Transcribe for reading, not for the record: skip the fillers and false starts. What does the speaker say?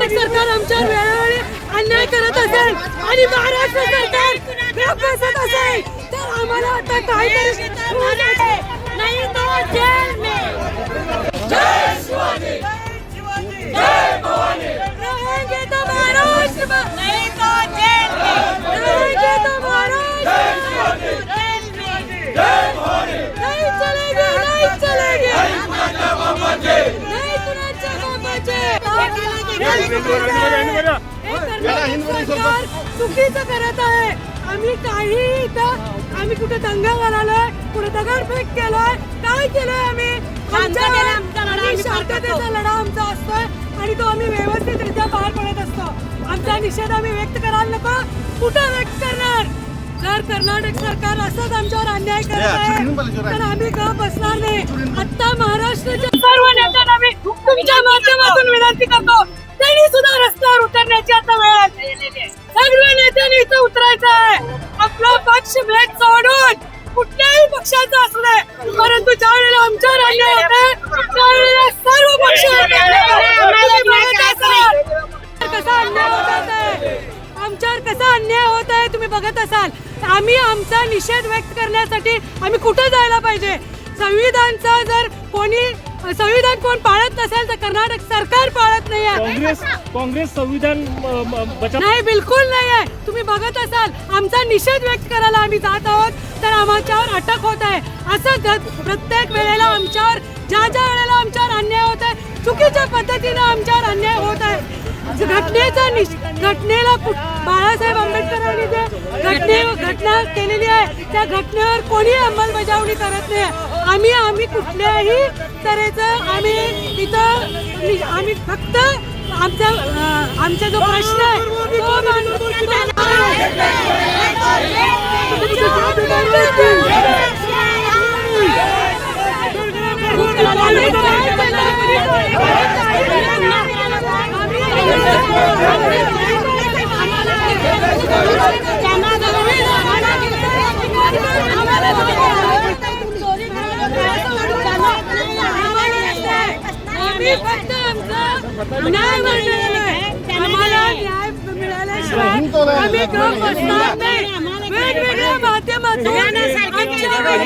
कर्नाटक सरकार आमच्यावर वेळोवेळी अन्याय करत असेल आणि महाराष्ट्र सरकार गप्प बसत असेल तर आम्हाला आता काहीतरी नाही तो जेल में जय शिवाजी जय भवानी रहेंगे तो महाराष्ट्र में नहीं तो जेल में रहेंगे तो महाराष्ट्र में जय भवानी नहीं चलेगी नहीं चलेगी नहीं कुणाच्या सरकार चुकीचं करत आहे. आम्ही काही इथं आम्ही कुठे दंगा घालायलाय कुठे दगडफेक केलाय काय केलंय आम्ही शांततेचा लढा आमचा असतोय आणि तो आम्ही व्यवस्थितरित्या पार पडत असतो. आमचा निषेध आम्ही व्यक्त करायला नको कुठं व्यक्त करणार. जर कर्नाटक सरकार असंच आमच्यावर अन्याय करत आहे तर आम्ही गप बसणार नाही. आता महाराष्ट्राच्या सर्व नेत्यांना मी तुमच्या माध्यमातून विनंती करतो त्यांनी सुद्धा रस्त्यावर उतरण्याची आता वेळ आली. सर्व नेत्यांनी इथं उतरायचं आहे. आपला पक्ष भेद सोडून कुठल्याही पक्षाचा असू दे परंतु ज्या वेळेला आमच्यावर अन्याय होते त्यावेळेला सर्व पक्ष कसा अन्याय होत आहे आमच्यावर कसा अन्याय होत आहे तुम्ही बघत असाल. आम्ही आमचा निषेध व्यक्त करण्यासाठी आम्ही कुठे जायला पाहिजे. संविधानचा जर संविधान कोण पाळत नसेल तर कर्नाटक सरकार पाळत नाहीये. काँग्रेस संविधान नाही बिलकुल नाही आहे. तुम्ही बघत असाल आमचा निषेध व्यक्त करायला आम्ही जात आहोत तर आमच्यावर अटक होत आहे. असं प्रत्येक वेळेला आमच्यावर ज्या ज्या वेळेला आमच्यावर अन्याय होत आहे चुकीच्या पद्धतीने आमच्यावर अन्याय होत आहे. घटनेला बाळासाहेब आंबेडकरांनी जे घटना केलेली आहे त्या घटनेवर कोणी अंमलबजावणी करत नाही. आम्ही कुठल्याही तऱ्हेचं आम्ही फक्त आमचा जो प्रश्न आहे न्याय मिळाल्याशिवाय आम्ही गप बसणार नाही. वेगवेगळ्या माध्यमातून